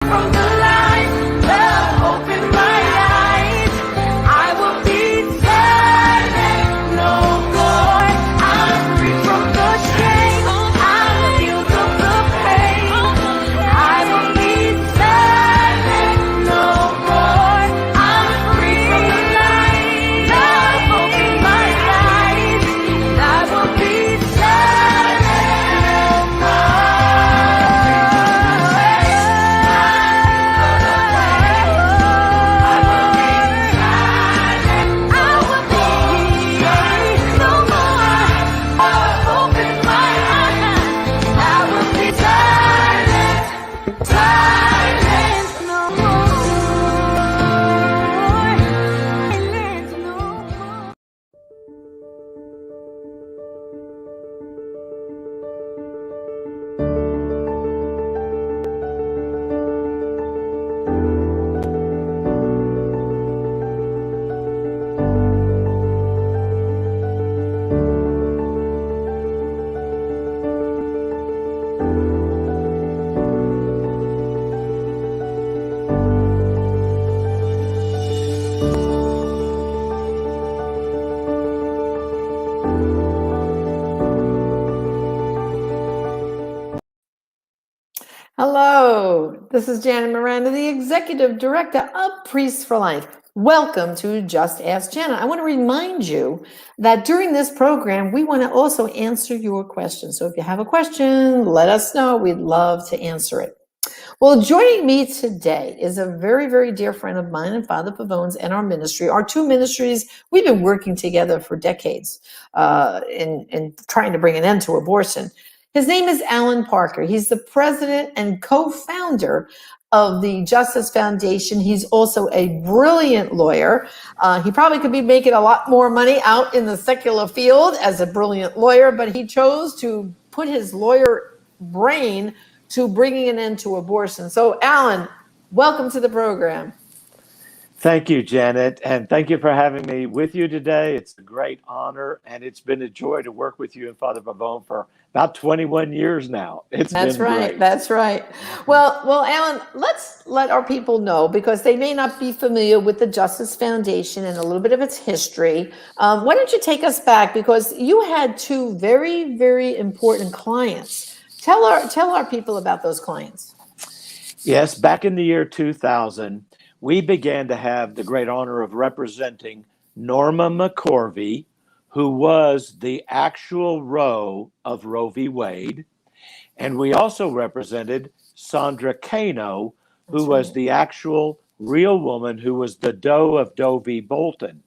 from the light. Love opened my eyes. I will be silent no more. I'm free from the shame. I'm healed of the pain. I will be silent no more. I'm free from the light. Love opened my eyes. I will be silent no Hello, this is Janet Miranda, the Executive Director of Priests for Life. Welcome to Just Ask Janet. I want to remind you that during this program, we want to also answer your questions. So if you have a question, let us know. We'd love to answer it. Well, joining me today is a very, very dear friend of mine and Father Pavone's and our ministry. Our two ministries, we've been working together for decades in trying to bring an end to abortion. His name is Alan Parker. He's the president and co-founder of the Justice Foundation. He's also a brilliant lawyer. He probably could be making a lot more money out in the secular field as a brilliant lawyer, but he chose to put his lawyer brain to bringing an end to abortion. So, Alan, welcome to the program. Thank you, Janet, and thank you for having me with you today. It's a great honor, and it's been a joy to work with you and Father Pavone for about 21 years now. That's right. That's right. Well, Alan, let's let our people know, because they may not be familiar with the Justice Foundation and a little bit of its history. Why don't you take us back, because you had two very, very important clients. Tell our people about those clients. Yes, back in the year 2000, we began to have the great honor of representing Norma McCorvey, who was the actual Roe of Roe v. Wade. And we also represented Sandra Kano, who was the actual real woman who was the Doe of Doe v. Bolton.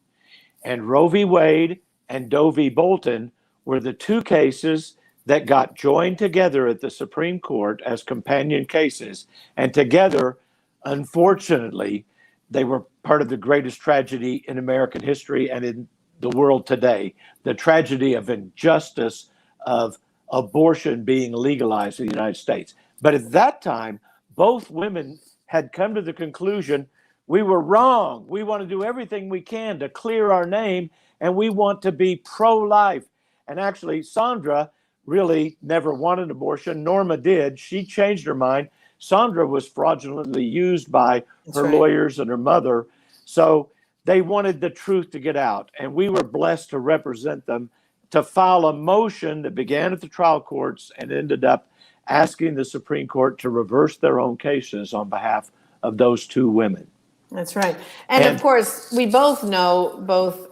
And Roe v. Wade and Doe v. Bolton were the two cases that got joined together at the Supreme Court as companion cases. And together, unfortunately, they were part of the greatest tragedy in American history and in the world today, the tragedy of injustice of abortion being legalized in the United States. But at that time, both women had come to the conclusion, we were wrong. We want to do everything we can to clear our name, and we want to be pro-life. And actually, Sandra really never wanted abortion. Norma did. She changed her mind. Sandra was fraudulently used by her lawyers and her mother. So they wanted the truth to get out. And we were blessed to represent them, to file a motion that began at the trial courts and ended up asking the Supreme Court to reverse their own cases on behalf of those two women. That's right. And of course, we both know both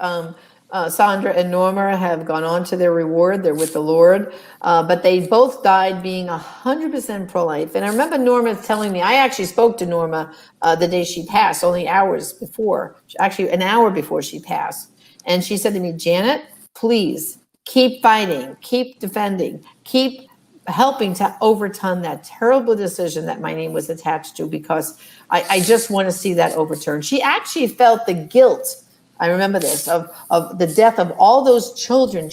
Sandra and Norma have gone on to their reward. They're with the Lord, but they both died being 100% pro-life. And I remember Norma telling me, I actually spoke to Norma the day she passed, only hours before, actually an hour before she passed. And she said to me, Janet, please keep fighting, keep defending, keep helping to overturn that terrible decision that my name was attached to, because I just want to see that overturned. She actually felt the guilt, I remember this, of the death of all those children.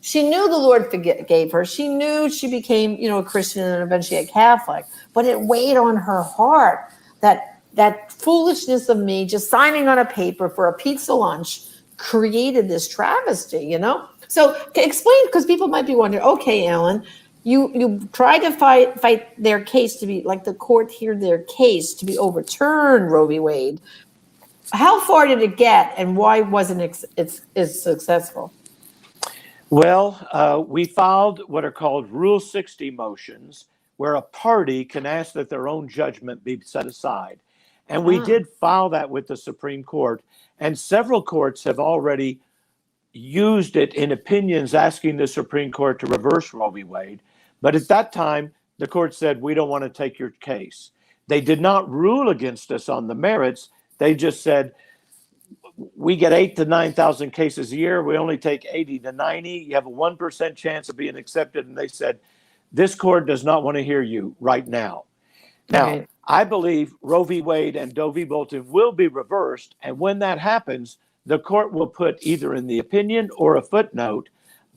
She knew the Lord forgave her. She knew she became, a Christian and eventually a Catholic, but it weighed on her heart that foolishness of me just signing on a paper for a pizza lunch created this travesty, So explain, because people might be wondering, okay, Alan, you tried to fight their case to be, like the court hear their case to be overturned, Roe v. Wade. How far did it get, and why wasn't it successful? Well, we filed what are called Rule 60 motions, where a party can ask that their own judgment be set aside. And we did file that with the Supreme Court, and several courts have already used it in opinions asking the Supreme Court to reverse Roe v. Wade. But at that time, the court said, we don't want to take your case. They did not rule against us on the merits. They just said, we get 8,000 to 9,000 cases a year. We only take 80 to 90. You have a 1% chance of being accepted. And they said, this court does not want to hear you right now. Now, Right. I believe Roe v. Wade and Doe v. Bolton will be reversed. And when that happens, the court will put either in the opinion or a footnote,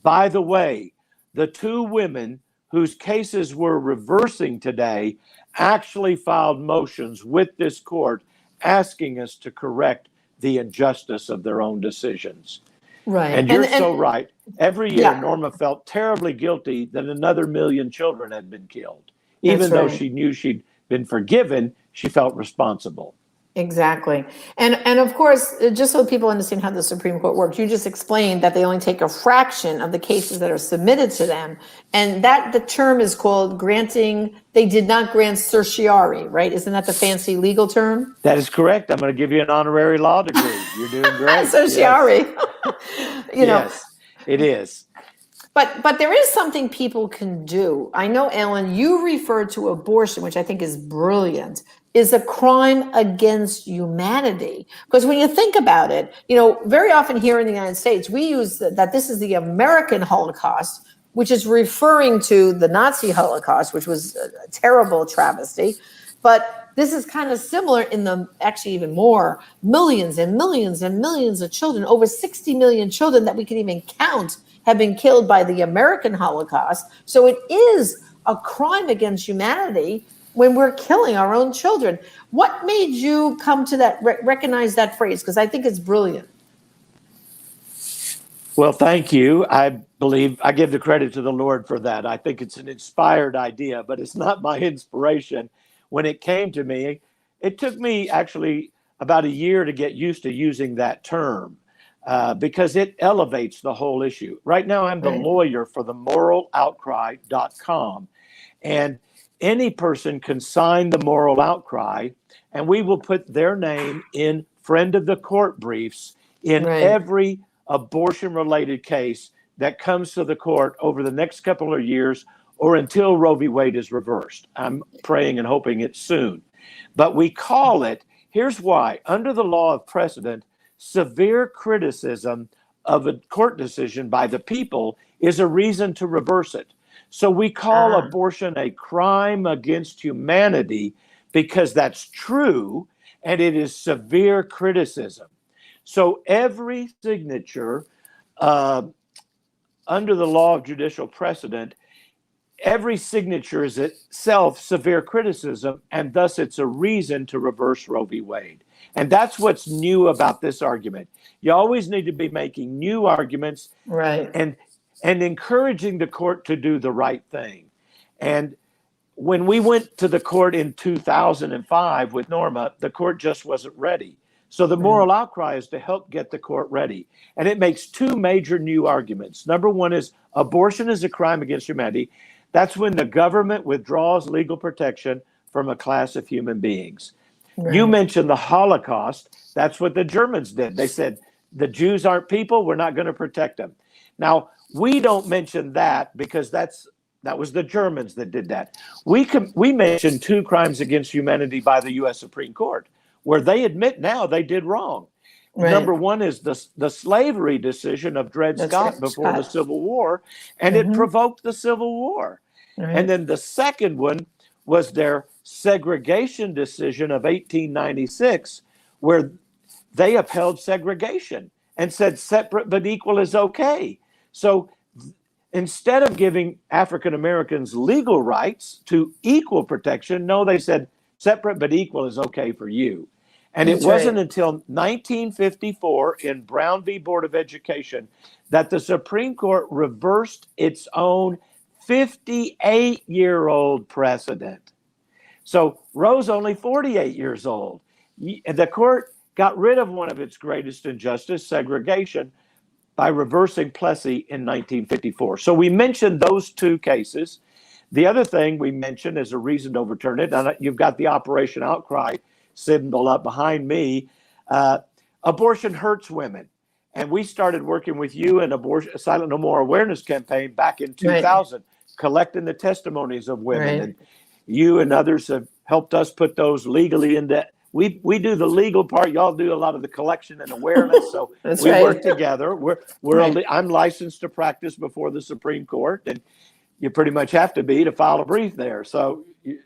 by the way, the two women whose cases we're reversing today actually filed motions with this court asking us to correct the injustice of their own decisions. Right. And you're so right. Every year, Yeah. Norma felt terribly guilty that another million children had been killed. Even That's though right. she knew she'd been forgiven, she felt responsible. Exactly. And of course, just so people understand how the Supreme Court works, you just explained that they only take a fraction of the cases that are submitted to them. And that the term is called granting, they did not grant certiorari, right? Isn't that the fancy legal term? That is correct. I'm going to give you an honorary law degree. You're doing great. Certiorari. You know, Yes, it is. but there is something people can do. I know, Ellen, you referred to abortion, which I think is brilliant, is a crime against humanity. Because when you think about it, you know, very often here in the United States, we use that this is the American Holocaust, which is referring to the Nazi Holocaust, which was a terrible travesty. But this is kind of similar in the, actually even more, millions and millions and millions of children, over 60 million children that we can even count, have been killed by the American Holocaust. So it is a crime against humanity when we're killing our own children. What made you come to that, recognize that phrase? Because I think it's brilliant. Well, thank you. I believe I give the credit to the Lord for that. I think it's an inspired idea, but it's not my inspiration. When it came to me, it took me actually about a year to get used to using that term because it elevates the whole issue. Right now, I'm the lawyer for the moraloutcry.com. And any person can sign the moral outcry, and we will put their name in friend of the court briefs in every abortion-related case that comes to the court over the next couple of years or until Roe v. Wade is reversed. I'm praying and hoping it's soon. But we call it, here's why, under the law of precedent, severe criticism of a court decision by the people is a reason to reverse it. So we call abortion a crime against humanity because that's true, and it is severe criticism. So every signature under the law of judicial precedent, every signature is itself severe criticism, and thus it's a reason to reverse Roe v. Wade. And that's what's new about this argument. You always need to be making new arguments and encouraging the court to do the right thing. And when we went to the court in 2005 with Norma, the court just wasn't ready. So the moral outcry is to help get the court ready. And it makes two major new arguments. Number one is abortion is a crime against humanity. That's when the government withdraws legal protection from a class of human beings. You mentioned the Holocaust. That's what the Germans did. They said, the Jews aren't people, we're not going to protect them. Now, we don't mention that because that was the Germans that did that. We mentioned two crimes against humanity by the U.S. Supreme Court, where they admit now they did wrong. Number one is the slavery decision of Dred Scott before the Civil War, and it provoked the Civil War. And then the second one was their segregation decision of 1896, where they upheld segregation and said separate but equal is okay. So instead of giving African Americans legal rights to equal protection, no, they said separate but equal is okay for you. And it wasn't until 1954 in Brown v. Board of Education that the Supreme Court reversed its own 58-year-old precedent. So Roe's only 48 years old. The court got rid of one of its greatest injustice, segregation, by reversing Plessy in 1954. So we mentioned those two cases. The other thing we mentioned as a reason to overturn it, and you've got the Operation Outcry symbol up behind me, abortion hurts women. And we started working with you in Abortion Silent No More Awareness campaign back in 2000, collecting the testimonies of women. And you and others have helped us put those legally into. We do the legal part. Y'all do a lot of the collection and awareness. So we work together. I'm licensed to practice before the Supreme Court, and you pretty much have to be to file a brief there. So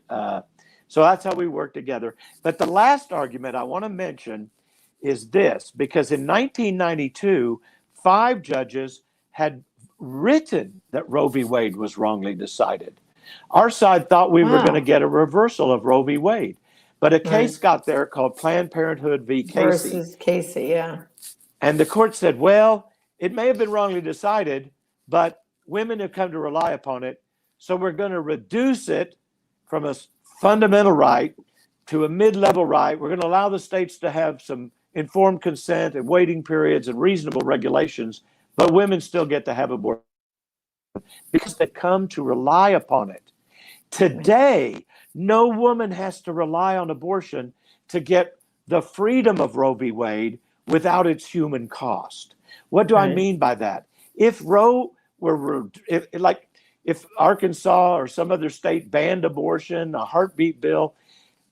that's how we work together. But the last argument I want to mention is this, because in 1992, 5 judges had written that Roe v. Wade was wrongly decided. Our side thought we were going to get a reversal of Roe v. Wade. But a case got there called Planned Parenthood v. Casey. Versus Casey, yeah. And the court said, well, it may have been wrongly decided, but women have come to rely upon it. So we're going to reduce it from a fundamental right to a mid-level right. We're going to allow the states to have some informed consent and waiting periods and reasonable regulations, but women still get to have abortion because they come to rely upon it. Today, no woman has to rely on abortion to get the freedom of Roe v. Wade without its human cost. What do I mean by that? If Roe were, if Arkansas or some other state banned abortion, a heartbeat bill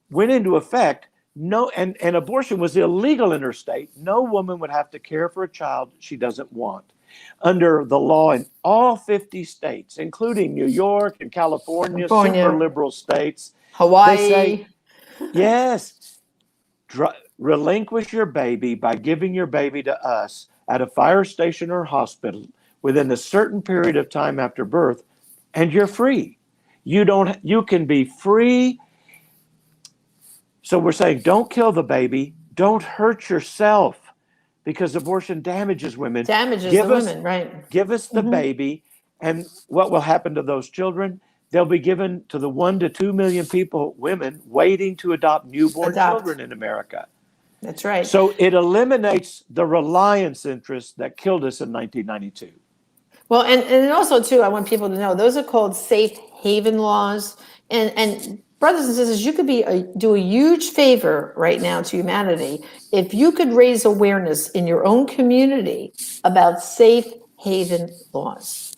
went into effect, and abortion was illegal in her state, no woman would have to care for a child she doesn't want. Under the law in all 50 states, including New York and California, super liberal states, Hawaii. They say, yes, relinquish your baby by giving your baby to us at a fire station or hospital within a certain period of time after birth, and you're free. You can be free. So we're saying, don't kill the baby, don't hurt yourself, because abortion damages women. Right. Give us the baby, and what will happen to those children? They'll be given to the 1 to 2 million women waiting to adopt newborn children in America. That's right. So it eliminates the reliance interest that killed us in 1992. Well, and also, too, I want people to know, those are called safe haven laws. And brothers and sisters, you could do a huge favor right now to humanity if you could raise awareness in your own community about safe haven laws.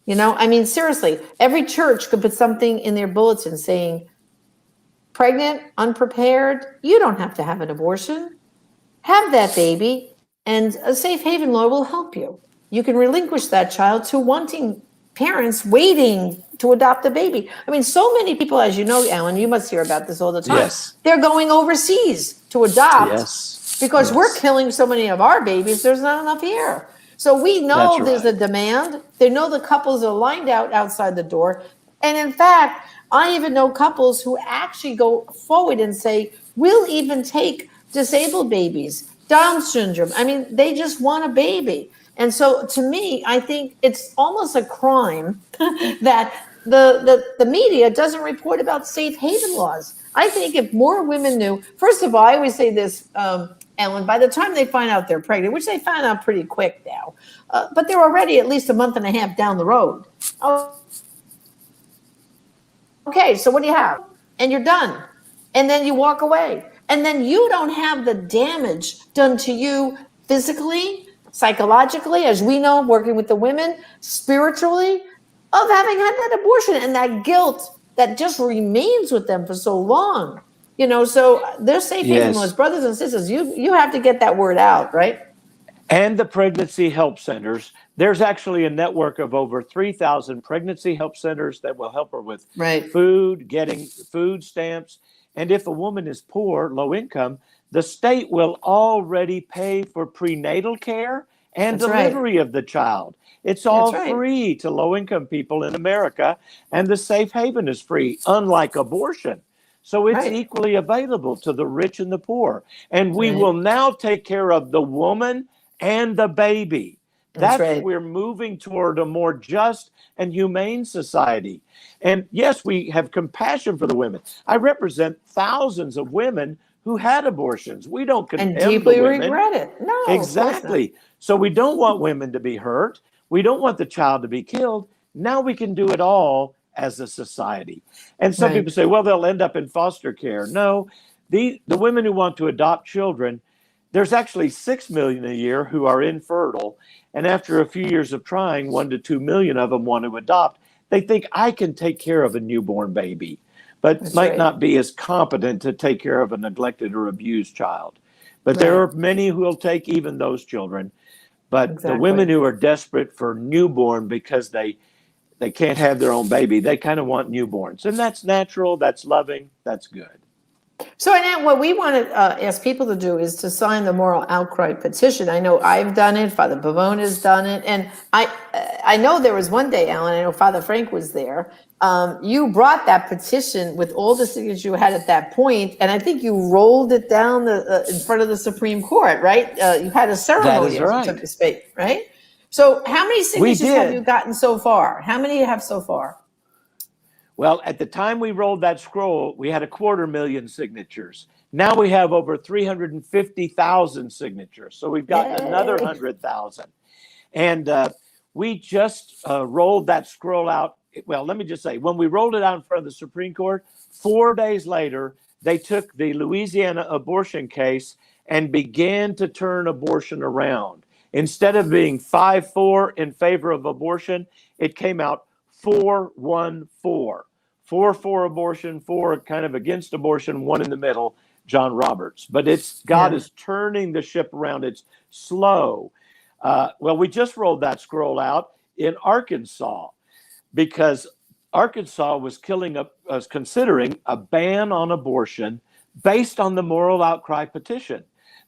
You know, I mean, seriously, every church could put something in their bulletin saying, pregnant, unprepared, you don't have to have an abortion. Have that baby, and a safe haven law will help you. You can relinquish that child to wanting parents waiting to adopt a baby. I mean, so many people, as you know, Alan, you must hear about this all the time. Yes. They're going overseas to adopt because we're killing so many of our babies, there's not enough here. So we know there's a demand. They know the couples are lined out outside the door. And in fact, I even know couples who actually go forward and say, we'll even take disabled babies, Down syndrome. I mean, they just want a baby. And so to me, I think it's almost a crime that the media doesn't report about safe haven laws. I think if more women knew, first of all, I always say this, Ellen, by the time they find out they're pregnant, which they find out pretty quick now, but they're already at least a month and a half down the road. Okay, so what do you have? And you're done. And then you walk away. And then you don't have the damage done to you physically, psychologically, as we know, working with the women, spiritually, of having had that abortion and that guilt that just remains with them for so long. You know, so they're safe haven laws. Brothers and sisters, you have to get that word out, right? And the pregnancy help centers. There's actually a network of over 3,000 pregnancy help centers that will help her with food, getting food stamps. And if a woman is poor, low income, the state will already pay for prenatal care and delivery of the child. It's all free to low income people in America, and the safe haven is free, unlike abortion. So it's equally available to the rich and the poor. And we will now take care of the woman and the baby. That's right. We're moving toward a more just and humane society. And yes, we have compassion for the women. I represent thousands of women who had abortions. We don't And condemn the deeply women. regret it. No, of course not. Exactly. So we don't want women to be hurt. We don't want the child to be killed. Now we can do it all as a society. And some Right. people say, well, they'll end up in foster care. No, the women who want to adopt children, there's actually 6 million a year who are infertile. And after a few years of trying, 1 to 2 million of them want to adopt. They think I can take care of a newborn baby, but That's might right. not be as competent to take care of a neglected or abused child. But there Right. are many who will take even those children. But Exactly. the women who are desperate for newborn because they can't have their own baby, they kind of want newborns. And that's natural, that's loving, that's good. So, Annette, what we want to ask people to do is to sign the moral outcry petition. I know I've done it. Father Pavone has done it, and I know there was one day, Alan. I know Father Frank was there. You brought that petition with all the signatures you had at that point, and I think you rolled it down in front of the Supreme Court, right? You had a ceremony, That is right. so to speak, right? So, how many signatures have did. you gotten so far? How many you have so far? Well, at the time we rolled that scroll, we had 250,000 signatures. Now we have over 350,000 signatures. So we've gotten another Yay. 100,000. And we just rolled that scroll out. Well, let me just say, when we rolled it out in front of the Supreme Court, 4 days later, they took the Louisiana abortion case and began to turn abortion around. Instead of being 5-4 in favor of abortion, it came out 4-1-4. 4 for abortion, 4 kind of against abortion, 1 in the middle, John Roberts. But God is turning the ship around. It's slow. Well, we just rolled that scroll out in Arkansas because Arkansas was considering a ban on abortion based on the moral outcry petition.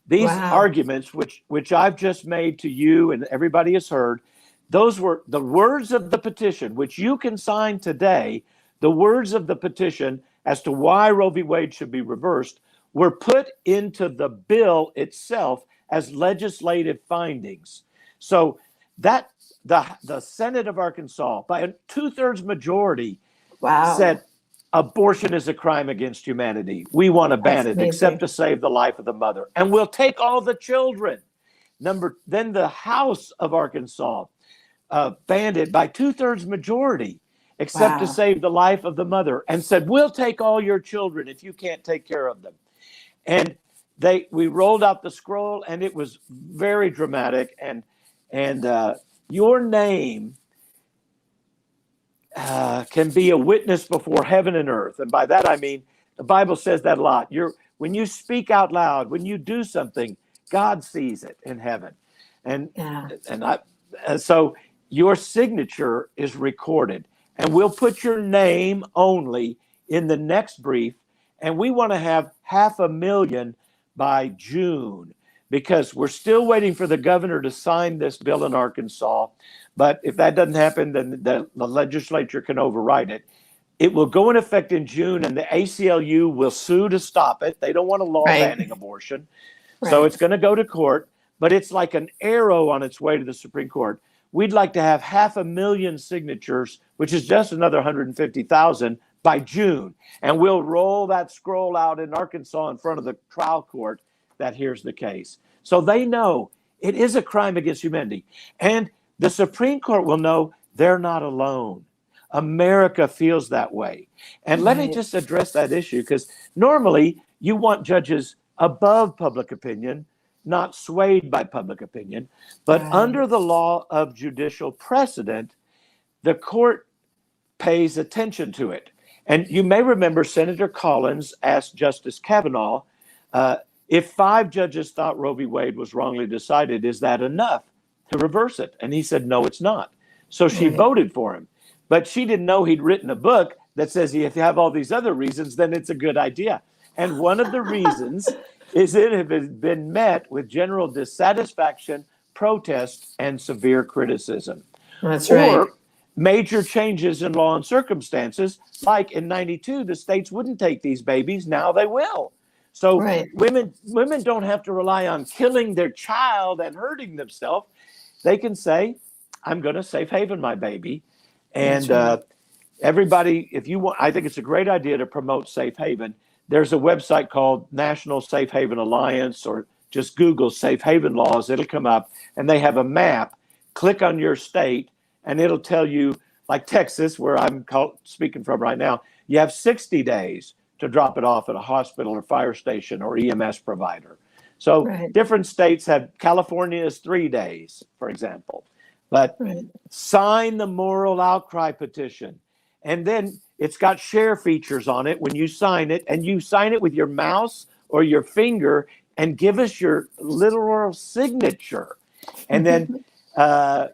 These arguments, which I've just made to you and everybody has heard, those were the words of the petition, which you can sign today. The words of the petition as to why Roe v. Wade should be reversed were put into the bill itself as legislative findings. So that the Senate of Arkansas, by a 2/3 majority, said abortion is a crime against humanity. We want to ban it, except to save the life of the mother. And we'll take all the children. Then the House of Arkansas banned it by 2/3 majority, except to save the life of the mother, and said, we'll take all your children if you can't take care of them. And we rolled out the scroll, and it was very dramatic. And your name can be a witness before heaven and earth. And by that, I mean, the Bible says that a lot. When you speak out loud, when you do something, God sees it in heaven. So your signature is recorded. And we'll put your name only in the next brief. And we want to have 500,000 by June, because we're still waiting for the governor to sign this bill in Arkansas. But if that doesn't happen, then the legislature can override it. It will go in effect in June, and the ACLU will sue to stop it. They don't want a law banning abortion. So it's going to go to court, but it's like an arrow on its way to the Supreme Court. We'd like to have 500,000 signatures, which is just another 150,000 by June. And we'll roll that scroll out in Arkansas in front of the trial court that hears the case. So they know it is a crime against humanity. And the Supreme Court will know they're not alone. America feels that way. And let me just address that issue, because normally you want judges above public opinion, not swayed by public opinion. But under the law of judicial precedent, the court pays attention to it. And you may remember Senator Collins asked Justice Kavanaugh, if 5 judges thought Roe v. Wade was wrongly decided, is that enough to reverse it? And he said, no, it's not. So she voted for him. But she didn't know he'd written a book that says if you have all these other reasons, then it's a good idea. And one of the reasons is it has been met with general dissatisfaction, protest, and severe criticism. That's right. Or major changes in law and circumstances, like in 92, the states wouldn't take these babies. Now they will. So women don't have to rely on killing their child and hurting themselves. they can say, I'm going to safe haven my baby. That's And right. everybody, if you want, I think it's a great idea to promote safe haven. There's a website called National Safe Haven Alliance, or just Google safe haven laws. It'll come up, and they have a map. Click on your state, and it'll tell you, like Texas, where I'm speaking from right now, you have 60 days to drop it off at a hospital or fire station or EMS provider. So Right. different states have, California is 3 days, for example. But Right. sign the moral outcry petition. And then it's got share features on it when you sign it, and you sign it with your mouse or your finger and give us your literal signature. And then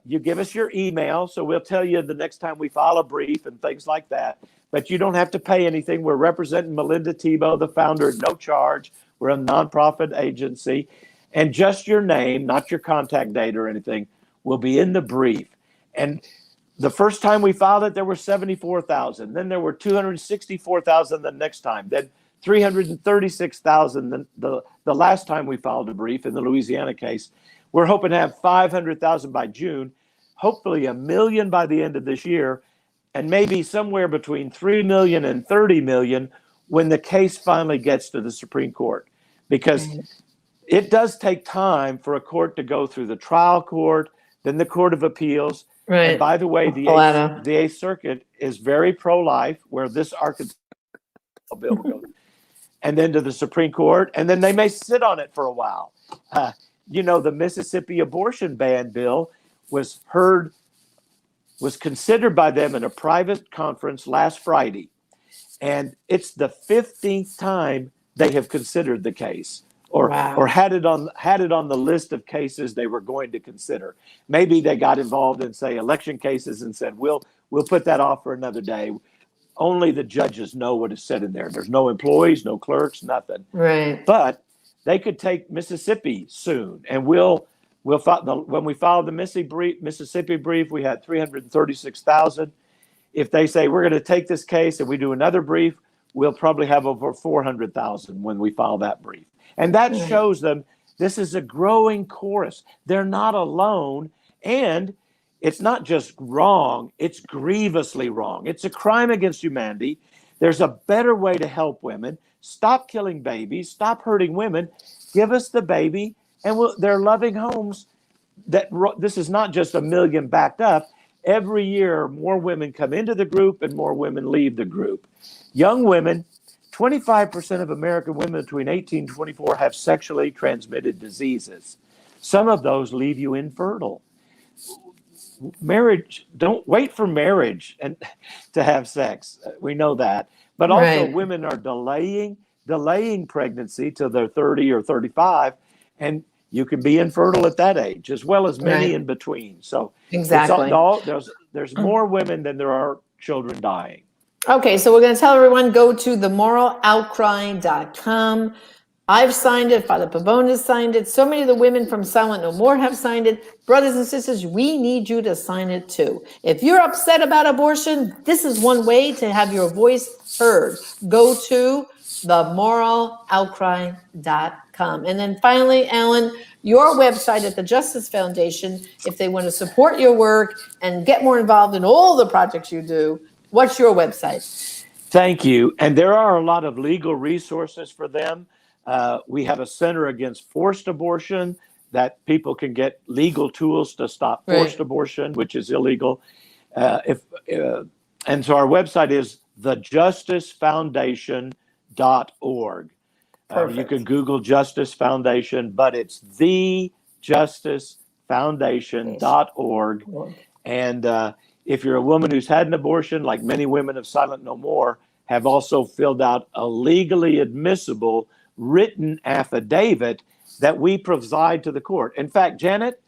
you give us your email, so we'll tell you the next time we file a brief and things like that. But you don't have to pay anything. We're representing Melinda Tebow, the founder, at no charge. We're a nonprofit agency. And just your name, not your contact data or anything, will be in the brief. And the first time we filed it, there were 74,000. Then there were 264,000 the next time. Then 336,000 the last time we filed a brief in the Louisiana case. We're hoping to have 500,000 by June, hopefully 1 million by the end of this year, and maybe somewhere between 3 million and 30 million when the case finally gets to the Supreme Court. Because it does take time for a court to go through the trial court, then the Court of Appeals. Right. And by the way, the Eighth Circuit is very pro-life, where this Arkansas bill will go, and then to the Supreme Court, and then they may sit on it for a while. The Mississippi abortion ban bill was considered by them in a private conference last Friday, and it's the 15th time they have considered the case. Or had it on the list of cases they were going to consider. Maybe they got involved in, say, election cases and said, we'll put that off for another day. Only the judges know what is said in there. There's no employees, no clerks, nothing. Right. But they could take Mississippi soon, and when we filed the Mississippi brief, we had 336,000. If they say we're going to take this case and we do another brief, we'll probably have over 400,000 when we file that brief. And that shows them this is a growing chorus. They're not alone. And it's not just wrong, it's grievously wrong. It's a crime against humanity. There's a better way to help women. Stop killing babies. Stop hurting women. Give us the baby. And they're loving homes. This is not just 1 million backed up. Every year, more women come into the group and more women leave the group. Young women, 25% of American women between 18 and 24 have sexually transmitted diseases. Some of those leave you infertile. Marriage, don't wait for marriage and to have sex. We know that. But also women are delaying pregnancy till they're 30 or 35, and you can be infertile at that age, as well as many in between. So exactly, there's more women than there are children dying. Okay, so we're going to tell everyone, go to themoraloutcry.com. I've signed it. Father Pavone has signed it. So many of the women from Silent No More have signed it. Brothers and sisters, we need you to sign it too. If you're upset about abortion, this is one way to have your voice heard. Go to themoraloutcry.com. And then finally, Alan, your website at the Justice Foundation, if they want to support your work and get more involved in all the projects you do, what's your website? Thank you. And there are a lot of legal resources for them. We have a center against forced abortion that people can get legal tools to stop forced abortion, which is illegal. And so our website is thejusticefoundation.org. You can Google Justice Foundation, but it's thejusticefoundation.org. And if you're a woman who's had an abortion, like many women of Silent No More, have also filled out a legally admissible written affidavit that we provide to the court. In fact, Janet,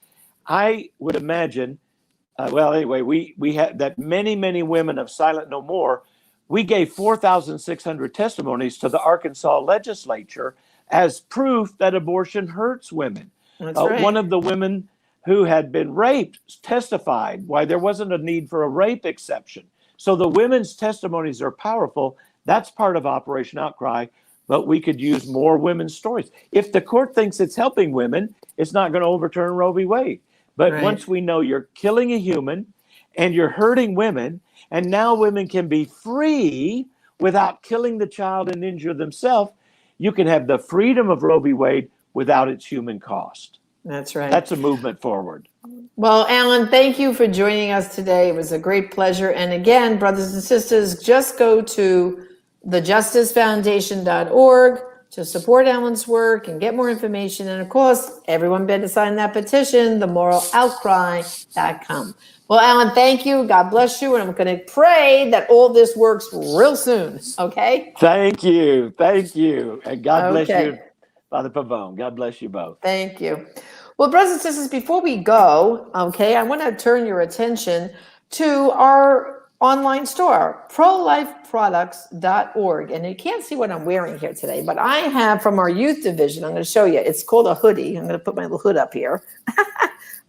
I would imagine, we had that many women of Silent No More, we gave 4,600 testimonies to the Arkansas legislature as proof that abortion hurts women. That's right. One of the women who had been raped testified why there wasn't a need for a rape exception. So the women's testimonies are powerful. That's part of Operation Outcry, but we could use more women's stories. If the court thinks it's helping women, it's not going to overturn Roe v. Wade. But Right. once we know you're killing a human and you're hurting women, and now women can be free without killing the child and injure themselves, you can have the freedom of Roe v. Wade without its human cost. That's right. That's a movement forward. Well, Alan, thank you for joining us today. It was a great pleasure. And again, brothers and sisters, just go to thejusticefoundation.org to support Alan's work and get more information. And of course, everyone better sign that petition, themoraloutcry.com. Well, Alan, thank you. God bless you. And I'm going to pray that all this works real soon. Okay? Thank you. Thank you. And God bless Okay. you, Father Pavone. God bless you both. Thank you. Well, brothers and sisters, before we go, okay, I want to turn your attention to our online store, prolifeproducts.org. And you can't see what I'm wearing here today, but I have from our youth division, I'm going to show you, it's called a hoodie. I'm going to put my little hood up here.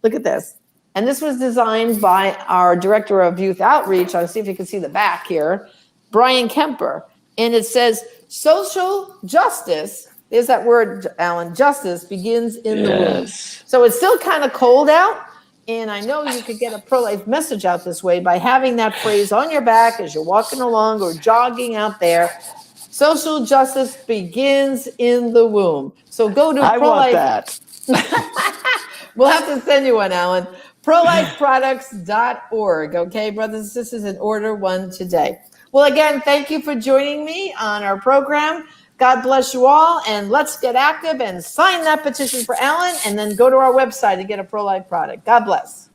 Look at this. And this was designed by our director of youth outreach. I'll see if you can see the back here, Brian Kemper. And it says, social justice, there's that word, Alan, justice begins in the womb. So it's still kind of cold out. And I know you could get a pro-life message out this way by having that phrase on your back as you're walking along or jogging out there. Social justice begins in the womb. So go to I pro-life. want that. We'll have to send you one, Alan. prolifeproducts.org. Okay, brothers and sisters, and order one today. Well, again, thank you for joining me on our program. God bless you all, and let's get active and sign that petition for Alan, and then go to our website and get a pro-life product. God bless.